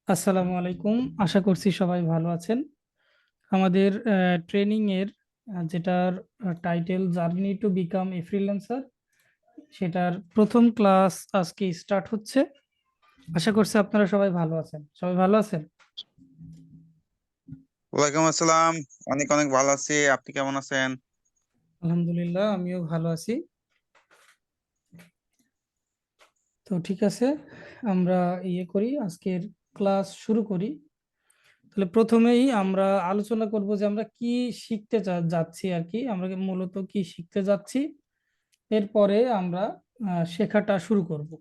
আসসালামু আলাইকুম। আশা করছি সবাই ভালো আছেন। আমাদের ট্রেনিং এর যেটার title journey to become a freelancer, সেটার প্রথম ক্লাস আজকে স্টার্ট হচ্ছে। আশা করছি আপনারা সবাই ভালো আছেন। সবাই ভালো আছেন? ওয়ালাইকুম আসসালাম। অনেক অনেক ভালো আছি। আপনি কেমন আছেন? আলহামদুলিল্লাহ, আমিও ভালো আছি। তো ঠিক আছে, আমরা করি, আজকের ক্লাস শুরু করি। তাহলে প্রথমেই আমরা আলোচনা করব যে আমরা কি শিখতে যাচ্ছি আর কি, আমরা মূলত কি শিখতে যাচ্ছি। এরপরে আমরা শেখাটা শুরু করব।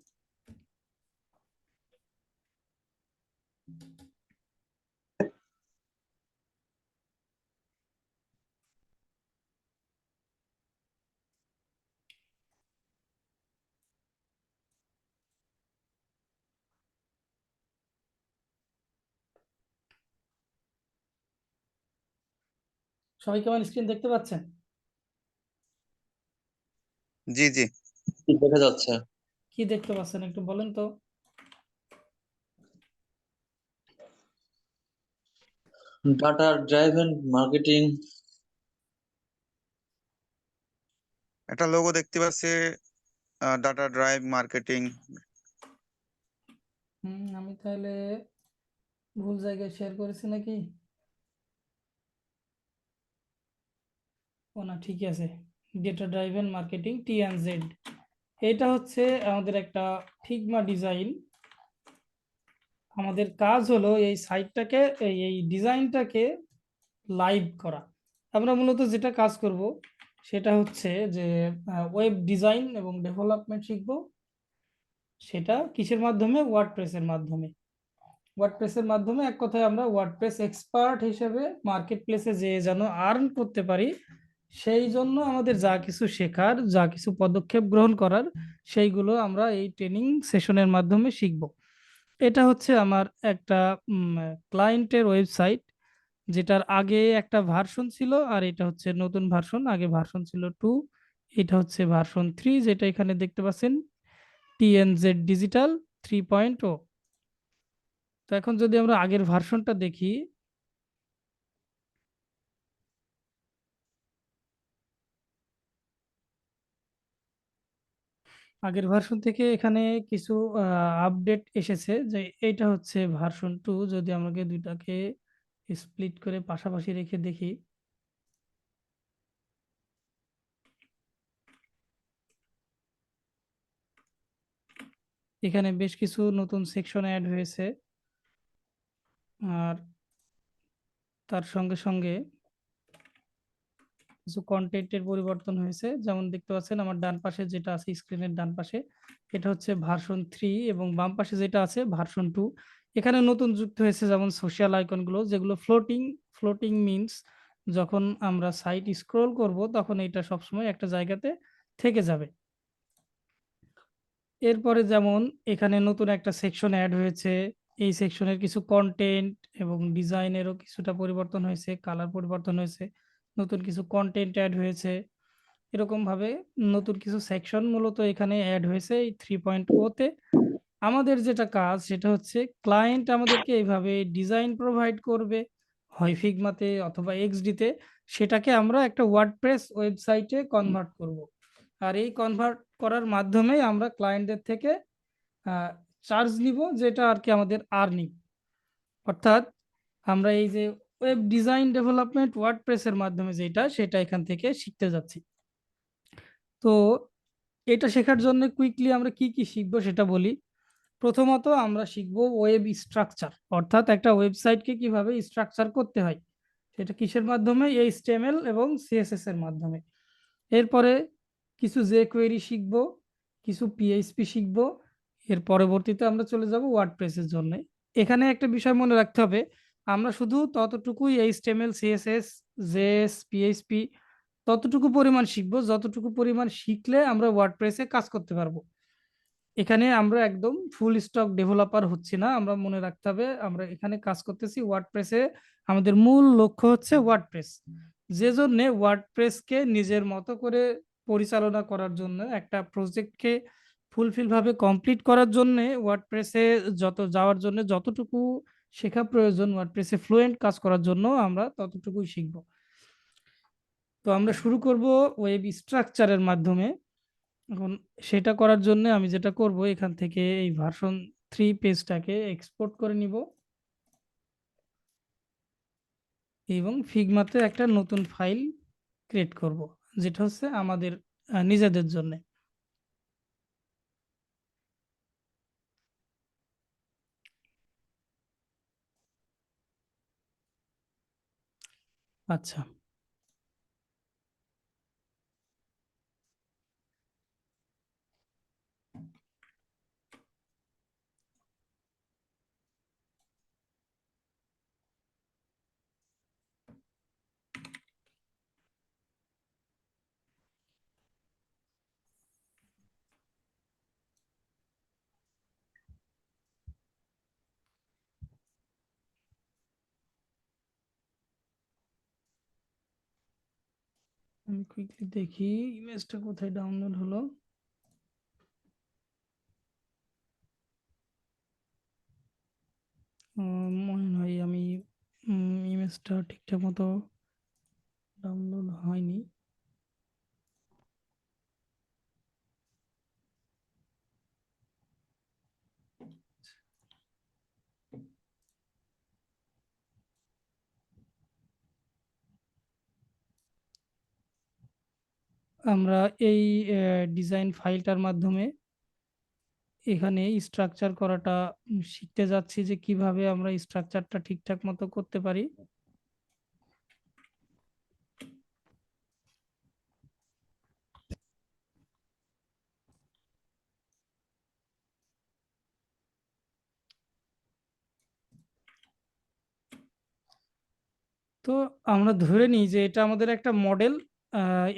সবাই কেমন স্ক্রিন দেখতে পাচ্ছেন? জি জি। ঠিক দেখা যাচ্ছে। কি দেখতে পাচ্ছেন একটু বলেন তো। Data driven marketing. একটা লোগো দেখতে পাচ্ছি, ডাটা ড্রাইভ মার্কেটিং। আমি তাহলে ভুল জায়গায় শেয়ার করেছি নাকি? ও না, ঠিকই আছে। ডেটা ড্রাইভেন মার্কেটিং TNZ, এটা হচ্ছে আমাদের একটা ফিগমা ডিজাইন। আমাদের কাজ হলো এই সাইটটাকে, এই ডিজাইনটাকে লাইভ করা। আমরা মূলত যেটা কাজ করব সেটা হচ্ছে যে ওয়েব ডিজাইন এবং ডেভেলপমেন্ট শিখব। সেটা কিসের মাধ্যমে? ওয়ার্ডপ্রেসের মাধ্যমে। ওয়ার্ডপ্রেসের মাধ্যমে এক কথায় আমরা ওয়ার্ডপ্রেস এক্সপার্ট হিসেবে মার্কেট প্লেসে যে যেন আর্ন করতে পারি, সেই জন্য আমাদের যা কিছু শেখার, যা কিছু পদক্ষেপ গ্রহণ করার, সেইগুলো আমরা এই ট্রেনিং সেশনের মাধ্যমে শিখব। এটা হচ্ছে আমার একটা ক্লায়েন্টের ওয়েবসাইট, যেটার আগে একটা ভার্সন ছিল, আর এটা হচ্ছে নতুন ভার্সন। আগে ভার্সন ছিল 2, এটা হচ্ছে ভার্সন 3, যেটা এখানে দেখতে পাচ্ছেন, TNZ ডিজিটাল 3.0। তো এখন যদি আমরা আগের ভার্সনটা দেখি, আগের ভার্সন থেকে এখানে কিছু আপডেট এসেছে। যে এইটা হচ্ছে ভার্সন 2। যদি আমাকে দুইটাকে স্প্লিট করে পাশাপাশি রেখে দেখি, এখানে বেশ কিছু নতুন সেকশন অ্যাড হয়েছে। আর তার সঙ্গে সঙ্গে কিছু কন্টেন্টের পরিবর্তন হয়েছে। যেমন দেখতে পাচ্ছেন আমার ডান পাশে যেটা আছে, স্ক্রিনের ডান পাশে, এটা হচ্ছে ভার্সন 3, এবং বাম পাশে যেটা আছে ভার্সন 2। এখানে নতুন যুক্ত হয়েছে যেমন সোশ্যাল আইকনগুলো, যেগুলো ফ্লোটিং। ফ্লোটিং মিনস যখন আমরা সাইট স্ক্রোল করব তখন এটা সবসময় একটা জায়গাতে থেকে যাবে। এরপরে যেমন এখানে নতুন একটা সেকশন অ্যাড হয়েছে। এই সেকশনের কিছু কন্টেন্ট এবং ডিজাইনেরও কিছুটা পরিবর্তন হয়েছে, কালার পরিবর্তন হয়েছে, নতুন কিছু কন্টেন্ট অ্যাড হয়েছে। এরকম ভাবে নতুন কিছু সেকশন মূলত এখানে অ্যাড হয়েছে এই 3.0-তে। আমাদের যেটা কাজ সেটা হচ্ছে, ক্লায়েন্ট আমাদেরকে এইভাবে ডিজাইন প্রোভাইড করবে, হয় ফিগমাতে অথবা XD-তে। সেটাকে আমরা একটা ওয়ার্ডপ্রেস ওয়েবসাইটে কনভার্ট করব। আর এই কনভার্ট করার মাধ্যমেই আমরা ক্লায়েন্টদের থেকে চার্জ নিব, যেটা আর কি আমাদের আর্নিং। অর্থাৎ আমরা এই যে ওয়েব ডিজাইন ডেভেলপমেন্ট ওয়ার্ডপ্রেসের মাধ্যমে যেটা, সেটা এখান থেকে শিখতে যাচ্ছি। তো এটা শেখার জন্য কুইকলি আমরা কি কি শিখবো সেটা বলি। প্রথমত আমরা শিখবো ওয়েব স্ট্রাকচার, অর্থাৎ একটা ওয়েবসাইটকে কিভাবে স্ট্রাকচার করতে হয়, সেটা কিসের মাধ্যমে? HTML এবং CSS এর মাধ্যমে। এরপরে কিছু কোয়েরি শিখবো, কিছু PHP শিখবো। এর পরবর্তীতে আমরা চলে যাব ওয়ার্ডপ্রেসের জন্য। এখানে একটা বিষয় মনে রাখতে হবে, আমরা শুধু ততটুকুই HTML CSS JS PHP ততটুকু পরিমাণ শিখবো যতটুকু পরিমাণ শিখলে আমরা ওয়ার্ডপ্রেসে কাজ করতে পারবো। এখানে আমরা একদম ফুল স্টক ডেভেলপার হচ্ছি না। আমরা মনে রাখতে হবে আমরা এখানে কাজ করতেছি ওয়ার্ডপ্রেসে। আমাদের মূল লক্ষ্য হচ্ছে ওয়ার্ডপ্রেস। যে জন্য ওয়ার্ডপ্রেসকে নিজের মতো করে পরিচালনা করার জন্য, একটা প্রজেক্টকে ফুলফিল ভাবে কমপ্লিট করার জন্য, ওয়ার্ডপ্রেসে যাওয়ার জন্য যতটুকু শেখা প্রয়োজন, ওয়ার্ডপ্রেসে ফ্লুয়েন্ট কাজ করার জন্য আমরা ততটুকুই শিখব। তো আমরা শুরু করব ওয়েব স্ট্রাকচারের মাধ্যমে। এখন সেটা করার জন্য আমি যেটা করব, এখান থেকে এই ভার্সন 3 পেজটাকে এক্সপোর্ট করে নিব এবং ফিগমাতে একটা নতুন ফাইল ক্রিয়েট করব, যেটা হচ্ছে আমাদের নিজেদের জন্য। আচ্ছা, আমি কুইকলি দেখি ইমেজটা কোথায় ডাউনলোড হলো। মনে হয় আমি ইমেজটা ঠিকঠাক মতো ডাউনলোড হয়নি। আমরা এই ডিজাইন ফাইলটার মাধ্যমে এখানে স্ট্রাকচার করাটা শিখতে যাচ্ছি, যে কিভাবে আমরা স্ট্রাকচারটা ঠিকঠাক মতো করতে পারি। তো আমরা ধরে নিই যে এটা আমাদের একটা মডেল।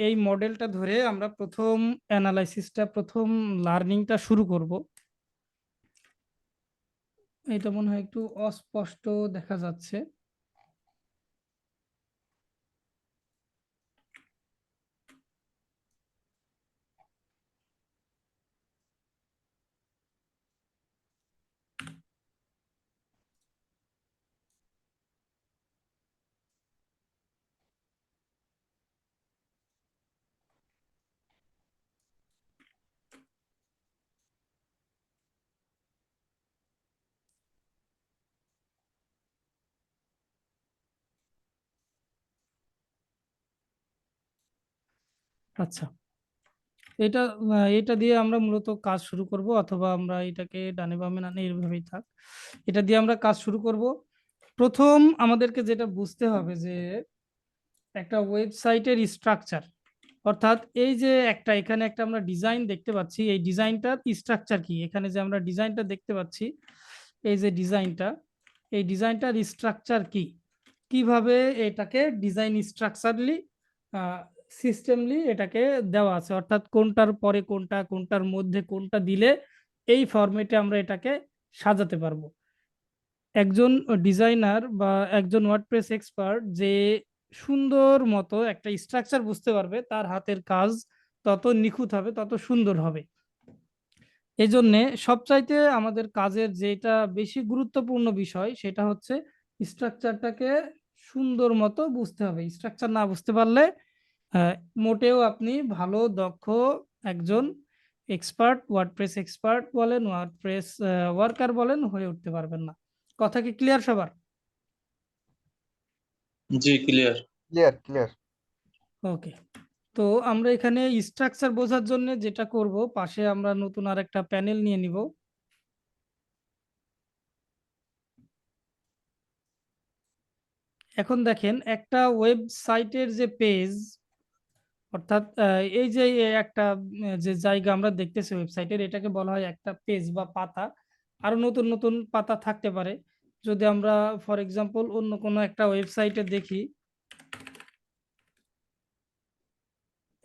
এই মডেলটা ধরে আমরা প্রথম অ্যানালাইসিসটা, প্রথম লার্নিংটা শুরু করব। এটা মনে হয় একটু অস্পষ্ট দেখা যাচ্ছে। আচ্ছা, এটা এটা দিয়ে আমরা মূলত কাজ শুরু করব, অথবা আমরা এটাকে ডানে বামে না এইভাবেই থাক, এটা দিয়ে আমরা কাজ শুরু করব। প্রথম আমাদেরকে যেটা বুঝতে হবে যে একটা ওয়েবসাইটের স্ট্রাকচার, অর্থাৎ এই যে একটা এখানে একটা আমরা ডিজাইন দেখতে পাচ্ছি, এই ডিজাইনটার স্ট্রাকচার কি। এখানে যে আমরা ডিজাইনটা দেখতে পাচ্ছি, এই যে ডিজাইনটা, এই ডিজাইনটার স্ট্রাকচার কি, কিভাবে এটাকে ডিজাইন স্ট্রাকচারলি সিস্টেমলি এটাকে দেওয়া আছে, অর্থাৎ কোনটার পরে কোনটা, কোনটার মধ্যে কোনটা দিলে এই ফরম্যাটে আমরা এটাকে সাজাতে পারবো। একজন ডিজাইনার বা একজন ওয়ার্ডপ্রেস এক্সপার্ট যে সুন্দর মতো একটা স্ট্রাকচার বুঝতে পারবে, তার হাতের কাজ তত নিখুঁত হবে, তত সুন্দর হবে। এই জন্যে সবচাইতে আমাদের কাজের যেটা বেশি গুরুত্বপূর্ণ বিষয়, সেটা হচ্ছে স্ট্রাকচারটাকে সুন্দর মতো বুঝতে হবে। স্ট্রাকচার না বুঝতে পারলে আহ, মোটেও আপনি ভালো দক্ষ একজন এক্সপার্ট, ওয়ার্ডপ্রেস এক্সপার্ট বলেন, ওয়ার্ডপ্রেস ওয়ার্কার বলেন, হয়ে উঠতে পারবেন না। কথা কি ক্লিয়ার সবার? জি, ক্লিয়ার। Clear clear. ওকে। তো আমরা এখানে স্ট্রাকচার বোঝার জন্য যেটা করব, পাশে আমরা নতুন আর একটা প্যানেল নিয়ে নিব। এখন দেখেন একটা ওয়েবসাইটের যে পেজ, অর্থাৎ এই যে একটা যে জায়গা আমরা দেখতেছি ওয়েবসাইটের, এটাকে বলা হয় একটা পেজ বা পাতা। আরো নতুন নতুন পাতা থাকতে পারে। যদি আমরা ফর এক্সাম্পল অন্য কোনো একটা ওয়েবসাইটে দেখি,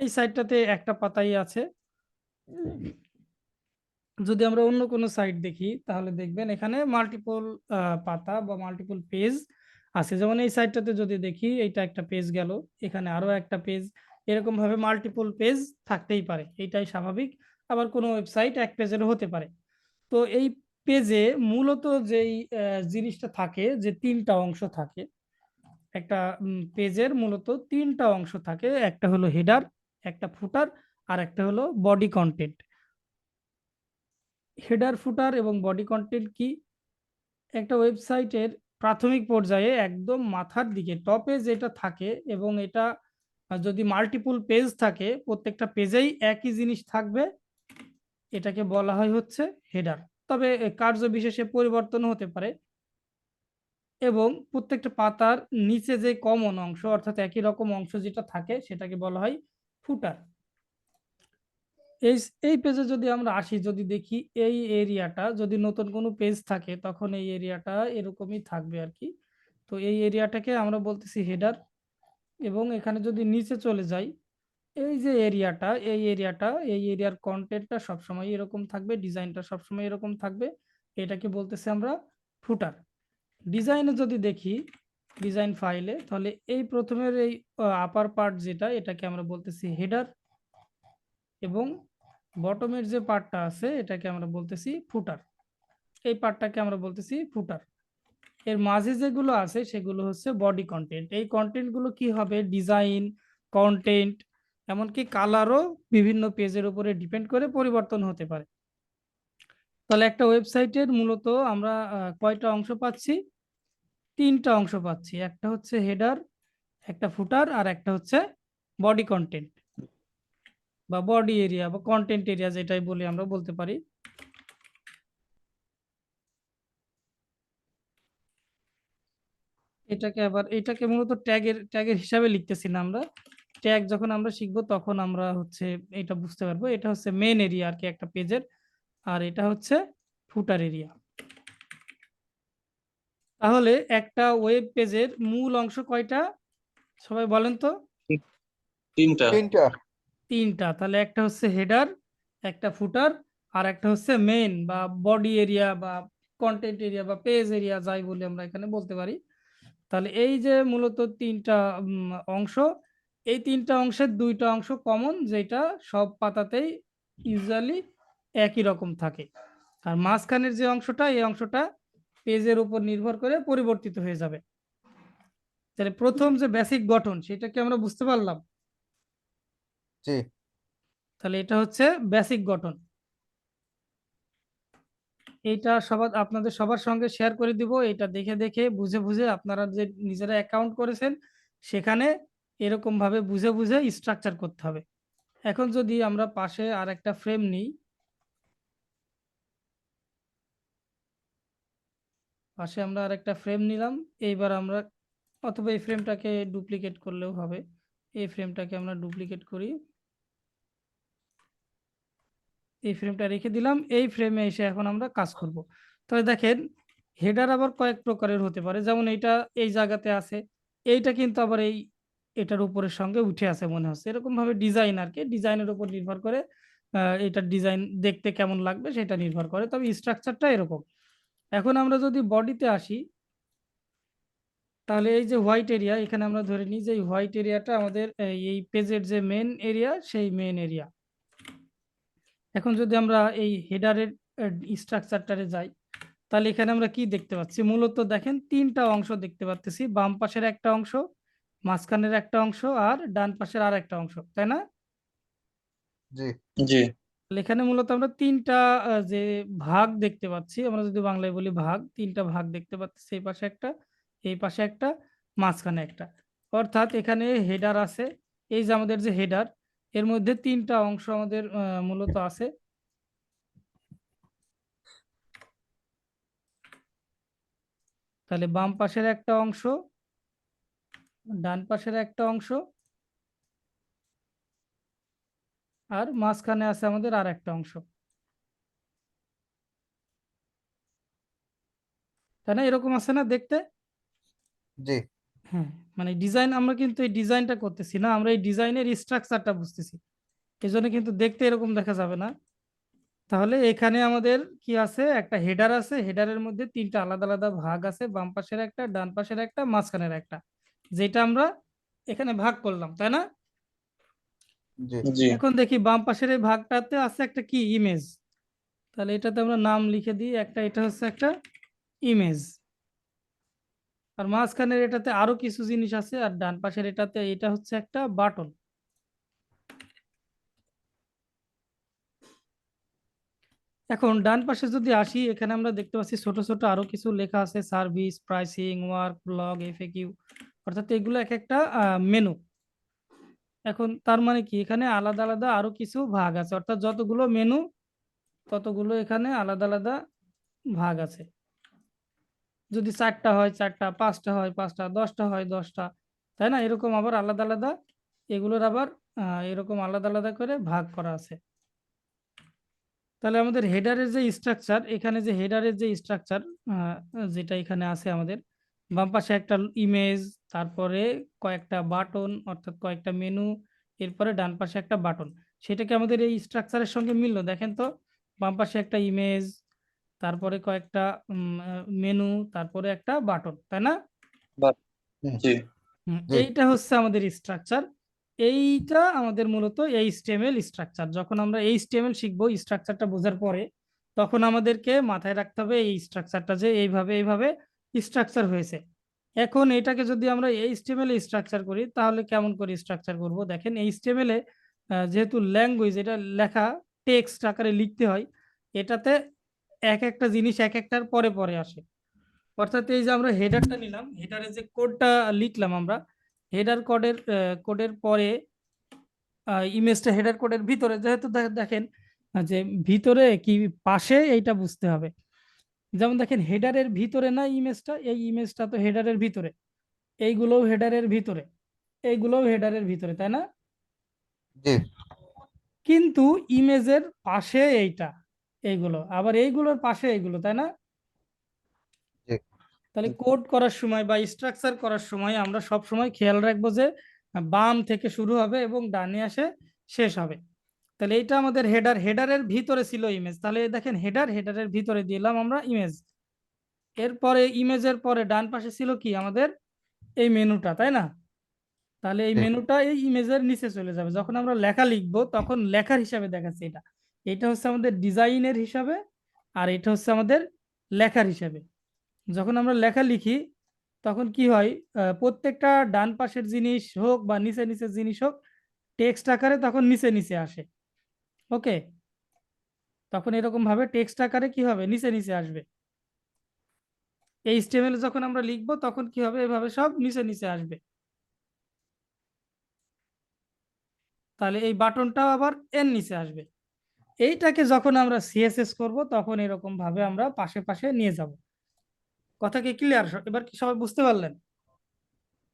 এই সাইটটাতে একটা পাতাই আছে। যদি আমরা অন্য কোনো সাইট দেখি, তাহলে দেখবেন এখানে মাল্টিপল পাতা বা মাল্টিপল পেজ আছে। যেমন এই সাইটটাতে যদি দেখি, এইটা একটা পেজ গেল, এখানে আরো একটা পেজ, এরকম ভাবে মাল্টিপল পেজ থাকতেই পারে, এইটাই স্বাভাবিক। আবার কোনো ওয়েবসাইট এক পেজেরও হতে পারে। তো এই পেজে মূলত যেই জিনিসটা থাকে, যে তিনটা অংশ থাকে একটা পেজের, মূলত তিনটা অংশ থাকে। একটা হলো হেডার, একটা ফুটার, আর একটা হলো বডি কন্টেন্ট। হেডার, ফুটার এবং বডি কন্টেন্ট কি? একটা ওয়েবসাইটের প্রাথমিক পর্যায়ে একদম মাথার দিকে টপে যেটা থাকে, এবং এটা যদি মাল্টিপল পেজ থাকে, প্রত্যেকটা পেজেই একই জিনিস থাকবে, এটাকে বলা হয় হচ্ছে হেডার। তবে কার্য বিশেষে পরিবর্তন হতে পারে। এবং প্রত্যেকটা পাতার নিচে যে কমন অংশ, অর্থাৎ একই রকম অংশ যেটা থাকে, সেটাকে বলা হয় ফুটার। এই এই পেজে যদি আমরা আসি, যদি দেখি এই এরিয়াটা, যদি নতুন কোনো পেজ থাকে তখন এই এরিয়াটা এরকমই থাকবে আর কি। তো এই এরিয়াটাকে আমরা বলতেছি হেডার। এবং এখানে যদি নিচে চলে যাই, এই যে এরিয়াটা, এই এরিয়ার কন্টেন্টটা সবসময় এরকম থাকবে, ডিজাইনটা সবসময় এরকম থাকবে, এটাকে বলতেছি আমরা ফুটার। ডিজাইনে যদি দেখি, ডিজাইন ফাইলে, তাহলে এই প্রথমের এই আপার পার্ট যেটা, এটাকে আমরা বলতেছি হেডার। এবং বটমের যে পার্টটা আছে, এটাকে আমরা বলতেছি ফুটার। এই পার্টটাকে আমরা বলতেছি ফুটার। এর মাঝে যেগুলো আছে সেগুলো হচ্ছে বডি কন্টেন্ট। এই কন্টেন্টগুলো কি হবে? ডিজাইন, কন্টেন্ট, এমনকি কালারও বিভিন্ন পেজের উপরে ডিপেন্ড করে পরিবর্তন হতে পারে। তাহলে একটা ওয়েবসাইটের মূলত আমরা কয়টা অংশ পাচ্ছি? তিনটা অংশ পাচ্ছি। একটা হচ্ছে হেডার, একটা ফুটার, আর একটা হচ্ছে বডি কন্টেন্ট বা বডি এরিয়া বা কন্টেন্ট এরিয়া, যেটাই বলি আমরা বলতে পারি। এটাকে মূলত ট্যাগের হিসাবে লিখতেছি না আমরা। ট্যাগ যখন আমরা শিখবো তখন আমরা হচ্ছে এটা বুঝতে পারবো। এটা হচ্ছে মেন এরিয়া আর কি একটা পেজের, আর এটা হচ্ছে ফুটার এরিয়া। তাহলে একটা ওয়েব পেজের মূল অংশ কয়টা? সবাই বলেন তো। তিনটা। তিনটা। তাহলে একটা হচ্ছে হেডার, একটা ফুটার, আর একটা হচ্ছে মেইন বা বডি এরিয়া বা কন্টেন্ট এরিয়া বা পেজ এরিয়া, যাই বলি আমরা এখানে বলতে পারি। তাহলে এই যে মূলত তিনটা অংশ, এই তিনটা অংশের দুইটা অংশ কমন, যেটা সব পাতাতেই ইউজুয়ালি একই রকম থাকে। আর মাঝখানের যে অংশটা, এই অংশটা পেজের উপর নির্ভর করে পরিবর্তিত হয়ে যাবে। তাহলে প্রথম যে বেসিক গঠন, সেটা কি আমরা বুঝতে পারলাম? জি। তাহলে এটা হচ্ছে বেসিক গঠন। এইটা আপনাদের সবার সঙ্গে শেয়ার করে দিব। এটা দেখে দেখে বুঝে বুঝে আপনারা যে নিজেরা অ্যাকাউন্ট করেছেন, সেখানে এরকম ভাবে বুঝে বুঝে স্ট্রাকচার করতে হবে। এখন যদি আমরা পাশে আর একটা ফ্রেম নিই, পাশে আমরা আর একটা ফ্রেম নিলাম। এইবার আমরা, অথবা এই ফ্রেমটাকে ডুপ্লিকেট করলেও হবে। এই ফ্রেমটাকে আমরা ডুপ্লিকেট করি, এই ফ্রেমটা রেখে দিলাম। এই ফ্রেমে এসে এখন আমরা কাজ করব। তাহলে দেখেন, হেডার আবার কয়েক প্রকারের হতে পারে। যেমন এইটা এই জায়গাতে আছে, এইটা কিন্তু আবার এটার উপরের সঙ্গে উঠে আছে মনে হচ্ছে, এরকম ভাবে ডিজাইন আর কি, ডিজাইনের উপর নির্ভর করে এটার ডিজাইন দেখতে কেমন লাগবে সেটা নির্ভর করে, তবে স্ট্রাকচারটা এরকম। এখন আমরা যদি বডিতে আসি, তাহলে এই যে হোয়াইট এরিয়া, এখানে আমরা ধরে নিই যে এই হোয়াইট এরিয়াটা আমাদের এই পেজের যে মেন এরিয়া, সেই মেন এরিয়া। এখন যদি আমরা এই হেডারের স্ট্রাকচারটারে যাই, তাহলে এখানে আমরা কি দেখতে পাচ্ছি? মূলত দেখেন তিনটা অংশ দেখতে পাচ্ছি, বাম পাশের একটা অংশ, মাঝখানের একটা অংশ, আর ডান পাশের আর একটা অংশ, তাই না? জি। জি। তাহলে এখানে মূলত আমরা তিনটা যে ভাগ দেখতে পাচ্ছি, আমরা যদি বাংলায় বলি ভাগ, তিনটা ভাগ দেখতে পাচ্ছি। এই পাশে একটা, এই পাশে একটা, মাঝখানে একটা। অর্থাৎ এখানে হেডার আছে, এই যে আমাদের যে হেডার, এর মধ্যে তিনটা অংশ আমাদের মূলত আছে। তাহলে বাম পাশের একটা অংশ, ডান পাশের একটা অংশ, আর মাঝখানে আছে আমাদের আর একটা অংশ, তাই না? এরকম আছে না দেখতে? জি। হ্যাঁ, মানে ডিজাইন, আমরা কিন্তু এই ডিজাইনটা করতেছি না, আমরা এই ডিজাইনের স্ট্রাকচারটা বুঝতেছি, এই জন্য কিন্তু দেখতে এরকম দেখা যাবে না। তাহলে এখানে আমাদের কি আছে? একটা হেডার আছে, হেডারের মধ্যে তিনটা আলাদা আলাদা ভাগ আছে, বাম পাশের একটা, ডান পাশের একটা, মাঝখানের একটা, যেটা আমরা এখানে ভাগ করলাম, তাই না? জি। জি। এখন দেখি বাম পাশের এই ভাগটাতে আছে একটা কি ইমেজ। তাহলে এটাতে আমরা নাম লিখে দিই একটা, এটা হচ্ছে একটা ইমেজ, আর মাঝখানের এটাতে আরো কিছু জিনিস আছে, আর ডান পাশের এটাতে এটা হচ্ছে একটা বাটন। এখন ডান পাশে যদি আসি, এখানে আমরা দেখতে পাচ্ছি ছোট ছোট আরো কিছু লেখা আছে, service, pricing, work, blog, FAQ, অর্থাৎ এগুলো এক একটা মেনু। এখন তার মানে কি, এখানে আলাদা আলাদা আরো কিছু ভাগ আছে, অর্থাৎ যতগুলো মেনু ততগুলো এখানে আলাদা আলাদা ভাগ আছে। যদি 4টা হয় 4টা, 5টা হয় 5টা, 10টা হয় 10টা, তাই না? এরকম আবার আলাদা আলাদা, এগুলোর আবার এরকম আলাদা আলাদা করে ভাগ করা আছে। তাহলে আমাদের হেডারের যে স্ট্রাকচার, এখানে যে হেডারের যে স্ট্রাকচার যেটা এখানে আছে আমাদের, বাম পাশে একটা ইমেজ, তারপরে কয়েকটা বাটন অর্থাৎ কয়েকটা মেনু, এরপরে ডান পাশে একটা বাটন, সেটাকে আমাদের এই স্ট্রাকচারের সঙ্গে মিললো। দেখেন তো, বাম পাশে একটা ইমেজ, তারপরে কয়েকটা মেনু, তারপরে একটা বাটন, তাই না? জি জি এইটা হচ্ছে আমাদের স্ট্রাকচার। এইটা আমাদের মূলত এইচটিএমএল স্ট্রাকচার। যখন আমরা এইচটিএমএল শিখবো স্ট্রাকচারটা বোঝার পরে, তখন আমাদেরকে মাথায় রাখতে হবে এই স্ট্রাকচারটা যে এইভাবে এইভাবে স্ট্রাকচার হয়েছে। এখন এটাকে যদি আমরা এইচটিএমএল স্ট্রাকচার করি, তাহলে কেমন করে স্ট্রাকচার করব? দেখেন, এইচটিএমএল এ যেহেতু ল্যাঙ্গুয়েজ, এটা লেখা টেক্সট আকারে লিখতে হয়, এটাতে এক একটা জিনিস এক একটার পরে পরে আসে। অর্থাৎ এই যে আমরা হেডারটা নিলাম, হেডারে যে কোডটা লিখলাম আমরা, হেডার কোডের পরে ইমেজটা হেডার কোডের ভিতরে, যেহেতু দেখেন যে ভিতরে কি পাশে, এইটা বুঝতে হবে। যেমন দেখেন, হেডারের ভিতরে না ইমেজটা, এই ইমেজটা তো হেডারের ভিতরে, এইগুলোও হেডারের ভিতরে, এইগুলোও হেডারের ভিতরে, তাই না? জি কিন্তু ইমেজের পাশে এইটা, এইগুলো আবার এইগুলোর পাশে এইগুলো, তাই না? জি তাহলে কোড করার সময় বা স্ট্রাকচার করার সময় আমরা সব সময় খেয়াল রাখবো যে বাম থেকে শুরু হবে এবং ডানে আসে শেষ হবে। তাহলে এইটা আমাদের হেডার, হেডারের ভিতরে ছিল ইমেজ, তাহলে দেখেন হেডারের ভিতরে দিলাম আমরা ইমেজ। এরপরে ইমেজের পরে ডান পাশে ছিল কি আমাদের এই মেনুটা, তাই না? তাহলে এই জি মেনুটা এই ইমেজের নিচে চলে যাবে। যখন আমরা লেখা লিখবো তখন লেখার হিসাবে দেখাচ্ছে এটা, এটা হচ্ছে আমাদের ডিজাইনের হিসাবে, আর এটা হচ্ছে আমাদের লেখার হিসাবে। যখন আমরা লেখা লিখি তখন কি হয়, প্রত্যেকটা ডান পাশের জিনিস হোক বা নিচে নিচের জিনিস হোক, টেক্সট আকারে তখন নিচে নিচে আসে। ওকে, তখন এরকম ভাবে টেক্সট আকারে কি হবে, নিচে নিচে আসবে। এইচটিএমএল যখন আমরা লিখবো তখন কি হবে, এভাবে সব নিচে নিচে আসবে। তাহলে এই বাটনটাও আবার এর নিচে আসবে। এইটাকে যখন আমরা সিএসএস করব, তখন এরকম ভাবে আমরা পাশে পাশে নিয়ে যাব। কথা কি ক্লিয়ার? এবার কি সবাই বুঝতে পারলেন?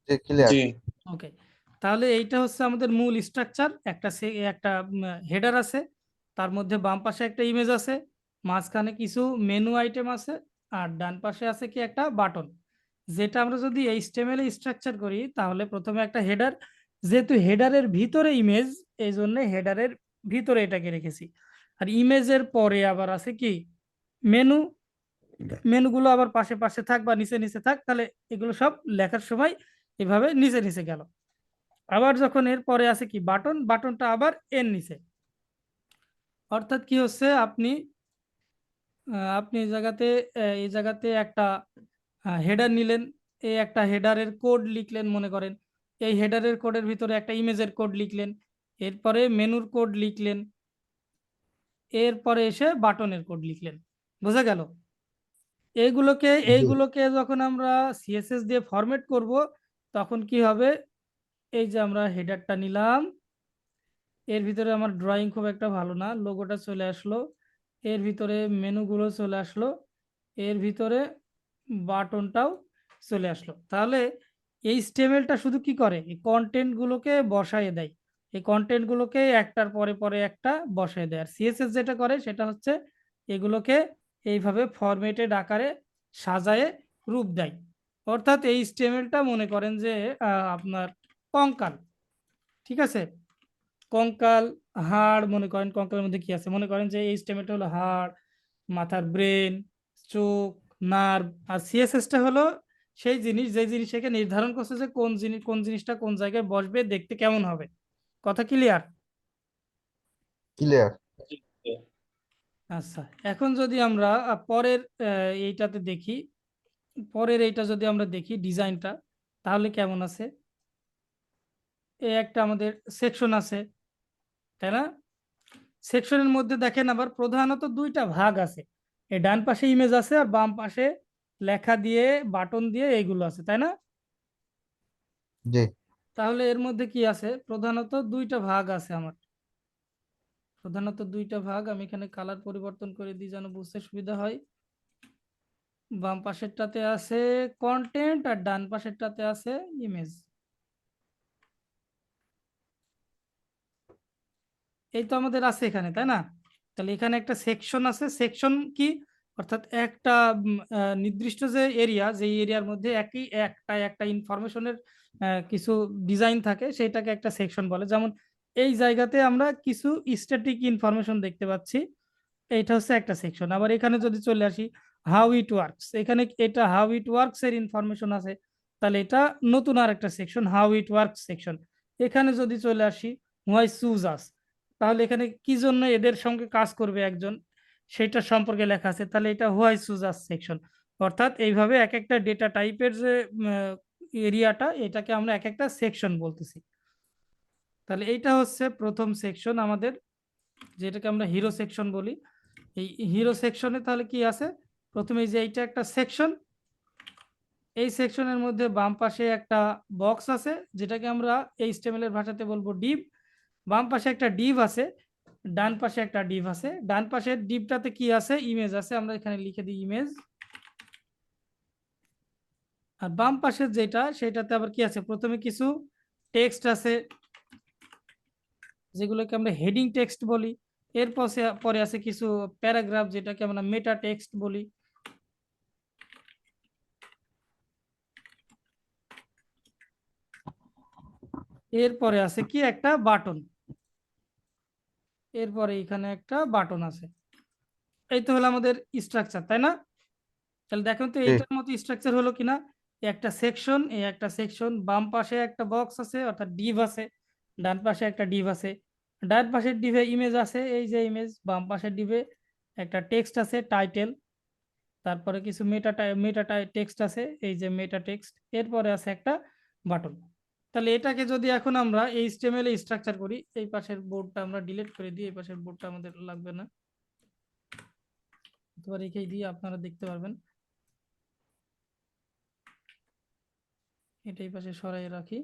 জি ক্লিয়ার। জি ওকে, তাহলে এইটা হচ্ছে আমাদের মূল স্ট্রাকচার। একটা হেডার আছে, তার মধ্যে বাম পাশে একটা ইমেজ আছে, মাঝখানে কিছু মেনু আইটেম আছে, আর ডান পাশে আছে কি একটা বাটন। যেটা আমরা যদি এইচটিএমএল এ স্ট্রাকচার করি, তাহলে প্রথমে একটা হেডার, যেহেতু হেডারের ভিতরে ইমেজ, এই জন্য হেডারের ভিতরে এটাকে রেখেছি। আর ইমেজের পরে আবার আছে কি মেনু, মেনুগুলো আবার পাশে পাশে থাক বা নিচে নিচে থাক, তাহলে এগুলো সব লেখার সময় এভাবে নিচে নিচে গেল। আবার যখন এর পরে আছে কি বাটন, বাটনটা আবার এর নিচে। অর্থাৎ কি হচ্ছে, আপনি এই জায়গাতে একটা হেডার নিলেন, এই একটা হেডারের কোড লিখলেন মনে করেন, এই হেডারের কোডের ভিতরে একটা ইমেজের কোড লিখলেন, এরপরে মেনুর কোড লিখলেন, এরপরে এসে বাটনের কোড লিখলেন। বোঝা গেল? এইগুলোকে জি এইগুলোকে যখন আমরা সিএসএস দিয়ে ফরম্যাট করব, তখন কি হবে, এই যে আমরা হেডারটা নিলাম, এর ভিতরে আমার ড্রয়িং খুব একটা ভালো না, লোগোটা চলে আসলো, এর ভিতরে মেনুগুলো চলে আসলো, এর ভিতরে বাটনটাও চলে আসলো। তাহলে এই স্টেমেলটা শুধু কি করে, এই কন্টেন্ট গুলোকে বসায় দেয়, এই কন্টেন্ট গুলোকে একটার পরে পরে একটা বসায় দেয়। আর সিএসএস যেটা করে সেটা হচ্ছে এগুলোকে এইভাবে ফরম্যাটেড আকারে সাজায়ে রূপ দেয়। অর্থাৎ এই স্টেমেলটা মনে করেন যে আপনার কঙ্কাল, ঠিক আছে? কঙ্কাল, হাড়, মনে করেন কঙ্কালের মধ্যে কি আছে, মনে করেন যে এই স্টেমেটা হলো হাড়, মাথার ব্রেন, চোখ, নার্ভ। আর সিএসএসটা হলো সেই জিনিস, যে জিনিসটাকে নির্ধারণ করছে যে কোন জিনিসটা কোন জায়গায় বসবে, দেখতে কেমন হবে। কথা ক্লিয়ার? ক্লিয়ার। আচ্ছা, এখন যদি আমরা পরের এইটাতে দেখি, পরের এইটা যদি আমরা দেখি ডিজাইনটা, তাহলে কেমন আছে? এই একটা আমাদের সেকশন আছে, তাই না? সেকশনের মধ্যে দেখেন আবার প্রধানত দুইটা ভাগ আছে, এই ডান পাশে ইমেজ আছে আর বাম পাশে লেখা দিয়ে বাটন দিয়ে এইগুলো আছে, তাই না? জি তাহলে এর মধ্যে কি আছে? প্রধানত দুইটা ভাগ আছে আমার, প্রধানত দুইটা ভাগ। আমি এখানে কালার পরিবর্তন করে দিই যেন বুঝতে সুবিধা হয়। বাম পাশেরটাতে আছে কন্টেন্ট আর ডান পাশেরটাতে আছে ইমেজ। এই তো আমাদের আছে এখানে, তাই না? তাহলে এখানে একটা সেকশন আছে। সেকশন কি? অর্থাৎ একটা নির্দিষ্ট যে এরিয়া, যে এরিয়ার মধ্যে একই একটা ইনফরমেশনের কিছু ডিজাইন থাকে, সেটাকে একটা সেকশন বলে। যেমন এই জায়গাতে আমরা কিছু স্ট্যাটিক ইনফরমেশন দেখতে পাচ্ছি, এইটা হচ্ছে একটা সেকশন। আবার এখানে যদি চলে আসি হাউ ইট ওয়ার্কস, এখানে এটা হাউ ইট ওয়ার্কস এর ইনফরমেশন আছে, তাহলে এটা নতুন আর একটা section, how it works section. এখানে যদি চলে আসি হোয়াই চুজ আস, তাহলে এখানে কি জন্য এদের সঙ্গে কাজ করবে একজন, সেটা সম্পর্কে লেখা আছে, তাহলে এটা হোয়াই চুজ আস সেকশন। অর্থাৎ এইভাবে এক একটা ডেটা টাইপের যে এরিয়াটা, এটাকে আমরা এক একটা সেকশন বলতেছি। তাহলে এইটা হচ্ছে প্রথম সেকশন আমাদের, যেটাকে আমরা হিরো সেকশন বলি। এই হিরো সেকশনে তাহলে কি আছে? প্রথমে এই যে এইটা একটা সেকশন, এই সেকশনের মধ্যে বাম পাশে একটা বক্স আছে, যেটাকে আমরা HTML এর ভাষাতে বলবো ডিভ। বাম পাশে একটা ডিভ আছে, ডান পাশে একটা ডিভ আছে। ডান পাশের ডিভটাতে কি আছে? ইমেজ আছে, আমরা এখানে লিখে দিই ইমেজ। আর বাম পাশের যেটা, সেটাতে আবার কি আছে? প্রথমে কিছু টেক্সট আছে, যেগুলোকে আমরা হেডিং টেক্সট বলি। এর পরে আছে কিছু প্যারাগ্রাফ, যেটাকে আমরা মেটা টেক্সট বলি। এরপরে আছে কি? একটা বাটন। এরপরে এখানে একটা বাটন আছে। এই তো হলো আমাদের স্ট্রাকচার, তাই না? তাহলে দেখেন তো জি এইটার মতো স্ট্রাকচার হলো কিনা। একটা সেকশন, এই একটা সেকশন, বাম পাশে একটা বক্স আছে অর্থাৎ ডিভ আছে, ডান পাশে একটা ডিভ আছে। ডান পাশের ডিভে ইমেজ আছে, এই যে ইমেজ। বাম পাশের ডিভে একটা টেক্সট আছে, টাইটেল। তারপরে কিছু মেটা টেক্সট আছে, এই যে মেটা টেক্সট। এরপরে আছে একটা বাটন। তাহলে এটাকে যদি এখন আমরা HTML এ স্ট্রাকচার করি, এই পাশের বোর্ডটা আমরা ডিলিট করে দিই, এই পাশের বোর্ডটা আমাদের লাগবে না, অথবা রেখেই দিই, আপনারা দেখতে পারবেন। এটাই পাশে সরাই রাখি।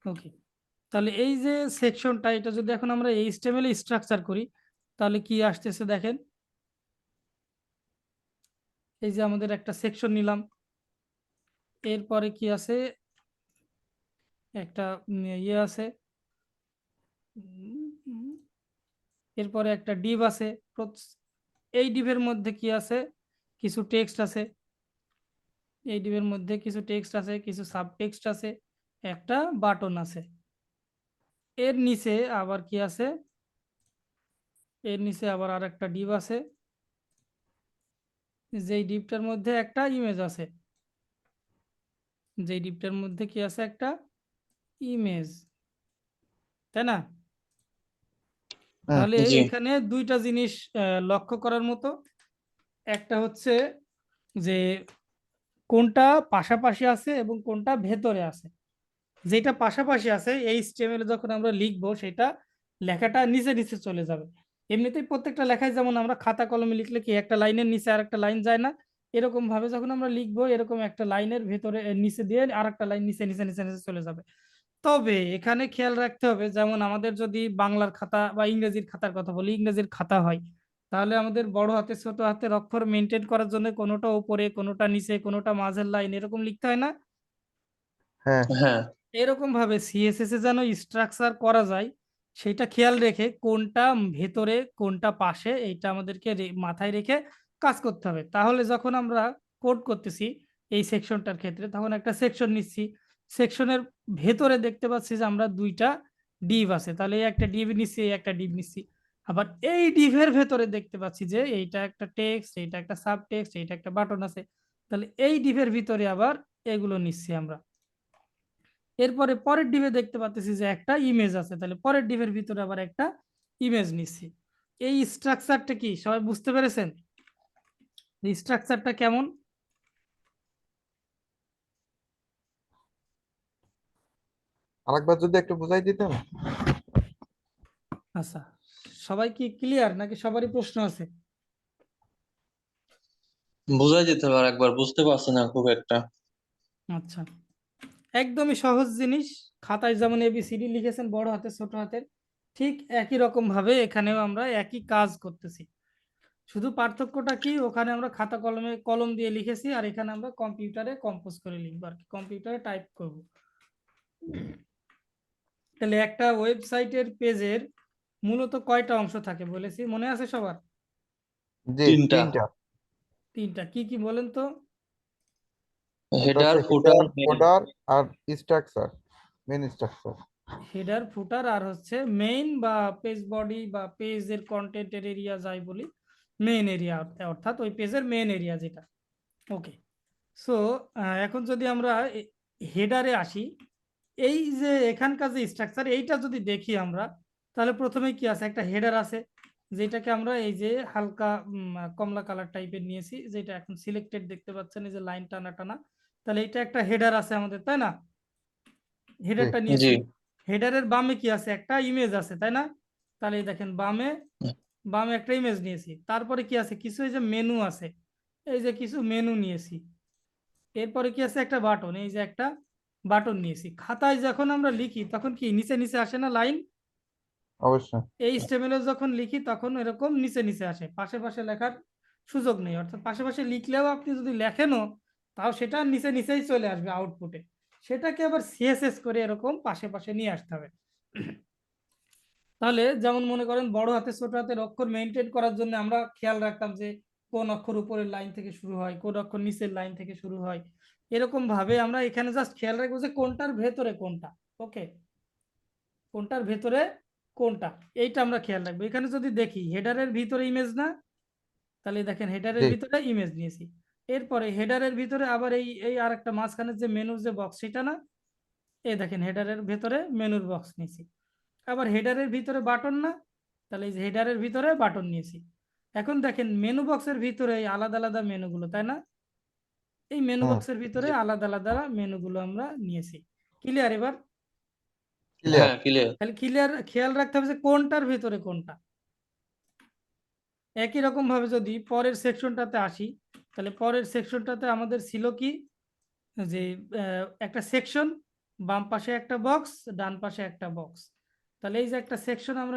ওকে, তাহলে এই যে সেকশনটা, এটা যদি এখন আমরা HTML এ স্ট্রাকচার করি, তাহলে কি আসতেছে দেখেন। এই যে আমাদের একটা সেকশন নিলাম, এরপরে কি আছে? একটা ইয়ে আছে, এরপরে একটা ডিভ আছে। এই ডিভের মধ্যে কি আছে? কিছু টেক্সট আছে। এই ডিভের মধ্যে কিছু টেক্সট আছে, কিছু সাব টেক্সট আছে, একটা বাটন আছে। এর নিচে আবার কি আছে? এর নিচে আবার আর একটা ডিভ আছে, যেই ডিভটার মধ্যে একটা ইমেজ আছে। যেই ডিভটার মধ্যে কি আছে? একটা ইমেজ, তাই না? হ্যাঁ তাহলে জি এখানে দুইটা জিনিস লক্ষ্য করার মতো। একটা হচ্ছে যে কোনটা পাশাপাশি আছে এবং কোনটা ভেতরে আছে। যেটা পাশাপাশি আছে, এই HTML এ যখন আমরা লিখবো, সেটা লেখাটা নিচে নিচে চলে যাবে। এমনিতেই প্রত্যেকটা লেখায় যেমন আমরা খাতা কলমে লিখলে কি একটা লাইনের নিচে আর একটা লাইন যায় না, এরকম ভাবে যখন আমরা লিখবো, এরকম একটা লাইনের ভেতরে নিচে দিয়ে আর একটা লাইন নিচে নিচে নিচে নিচে চলে যাবে। তবে এখানে খেয়াল রাখতে হবে, যেমন আমাদের যদি বাংলার খাতা বা ইংরেজির খাতার কথা বলি, ইংরেজির খাতা হয়, তাহলে আমাদের বড় হাতে ছোট হাতের অক্ষর মেনটেন করার জন্য কোনোটা উপরে, কোনোটা নিচে, কোনোটা মাঝের লাইন, এরকম লিখতে হয় না? হ্যাঁ হ্যাঁ এরকম ভাবে CSS এ যেন স্ট্রাকচার করা যায়, সেটা খেয়াল রেখে কোনটা ভেতরে কোনটা পাশে, এইটা আমাদেরকে মাথায় রেখে কাজ করতে হবে। তাহলে যখন আমরা কোড করতেছি এই সেকশনটার ক্ষেত্রে, তখন একটা সেকশন নিচ্ছি, সেকশনের ভেতরে দেখতে পাচ্ছি যে আমরা দুইটা ডিভ আছে, তাহলে এই একটা ডিভ নিচ্ছি, এই একটা ডিভ নিচ্ছি। আবার এই ডিভের ভেতরে দেখতে পাচ্ছি যে এইটা একটা টেক্সট, এইটা একটা সাব টেক্সট, এইটা একটা বাটন আছে। তাহলে এই ডিভের ভিতরে আবার এগুলো নিচ্ছি আমরা। এরপরে পরের ডিভে দেখতে পাচ্ছি যে একটা ইমেজ আছে, তাহলে পরের ডিভের ভিতরে আবার একটা ইমেজ নিচ্ছি। এই স্ট্রাকচারটা কি সবাই বুঝতে পেরেছেন? এই স্ট্রাকচারটা কেমন? আরেকবার যদি একটু বুঝাই দিতেন। আচ্ছা, সবাই কি ক্লিয়ার নাকি সবারই প্রশ্ন আছে? বোঝাই যেতে হবে একবার, বুঝতে পারছি না খুব একটা। আচ্ছা, একদমই সহজ জিনিস। খাতায় যেমন এবিসিডি লিখেছেন বড় হাতের ছোট হাতের, ঠিক একই রকম ভাবে এখানেও আমরা একই কাজ করতেছি। শুধু পার্থক্যটা কি, ওখানে আমরা খাতা কলমে কলম দিয়ে লিখেছি আর এখানে আমরা কম্পিউটারে কম্পোজ করে লিখবো আর কি, কম্পিউটারে টাইপ করব। তাহলে একটা ওয়েবসাইটের পেজের মূলত কয়টা অংশ থাকে বলেছি, মনে আছে সবার? জি, তিনটা। তিনটা। তিনটা। কি কি বলেন তো? একটা হেডার, হচ্ছে ফুটার, হেডার, ফোল্ডার আর স্ট্রাকচার, মেন স্ট্রাকচার। হেডার, ফুটার আর হচ্ছে মেইন বা পেজ বডি বা পেজের কন্টেন্টের এরিয়া যাই বলি, মেইন এরিয়া, অর্থাৎ ওই পেজের মেইন এরিয়া যেটা। ওকে, সো এখন যদি আমরা হেডারে আসি, এই যে এখানকার যে স্ট্রাকচার এইটা যদি দেখি আমরা, তাহলে প্রথমে কি আছে, একটা হেডার আছে যেটাকে আমরা এই যে হালকা কমলা কালার টাইপের নিয়েছি, যেটা এখন সিলেক্টেড দেখতে পাচ্ছেন, এই যে লাইন টানা টানা। তাহলে এটা একটা হেডার আছে আমাদের, তাই না? জি, হেডারটা জি, নিয়েছি। হেডারের বামে কি আছে, একটা ইমেজ আছে, তাই না? তাহলে এই দেখেন বামে বামে একটা ইমেজ নিয়েছি। তারপরে কি আছে, কিছু এই যে মেনু আছে, এই যে কিছু মেনু নিয়েছি। এরপরে কি আছে, একটা বাটন, এই যে একটা বাটন নিয়েছি। খাতায় যখন আমরা লিখি তখন কি নিচে নিচে আসে না লাইন? অবশ্যই। এই স্টেমেলে যখন লিখি তখন এরকম নিচে নিচে আসে, পাশে পাশে লেখার সুযোগ নেই। অর্থাৎ পাশে পাশে লিখলেও আপনি যদি লেখেনও, তাও সেটা নিচে নিচেই চলে আসবে আউটপুটে। সেটাকে আবার সিএসএস করে এরকম পাশে পাশে নিয়ে আসতে হবে। তাহলে যেমন মনে করেন বড় হাতে ছোট হাতের অক্ষর মেনটেন করার জন্য আমরা খেয়াল রাখতাম যে কোন অক্ষর উপরের লাইন থেকে শুরু হয়, কোন অক্ষর নিচের লাইন থেকে শুরু হয়। এরকম ভাবে আমরা এখানে জাস্ট খেয়াল রাখবো যে কোনটার ভেতরে কোনটা। ওকে, কোনটার ভেতরে কোনটা, এইটা আমরা খেয়াল রাখবো। এখানে যদি দেখি হেডারের ভিতরে ইমেজ না, তাহলে দেখেন হেডারের জি, ভিতরে ইমেজ নিয়েছি। এরপরে হেডারের ভিতরে আবার এই এই আর একটা মাঝখানের যে মেনুর যে বক্স, সেটা না, এই দেখেন হেডারের ভেতরে মেনুর বক্স নিয়েছি। আবার হেডারের ভিতরে বাটন না, তাহলে এই যে হেডারের ভিতরে বাটন নিয়েছি। এখন দেখেন মেনু বক্সের ভিতরে এই আলাদা আলাদা মেনুগুলো, তাই না? এই মেনু হুম, বক্সের ভিতরে জি। আলাদা আলাদা মেনুগুলো আমরা নিয়েছি। ক্লিয়ার এবার? ক্লিয়ার। হ্যাঁ, ক্লিয়ার। তাহলে ক্লিয়ার, খেয়াল রাখতে হবে যে কোনটার ভিতরে কোনটা। একই রকম ভাবে যদি পরের সেকশনটাতে আসি, তাহলে পরের সেকশনটাতে আমাদের ছিল কি, যে একটা সেকশন, বাম পাশে একটা বক্স, ডান পাশে একটা বক্স। তাহলে এই যে একটা সেকশন আমরা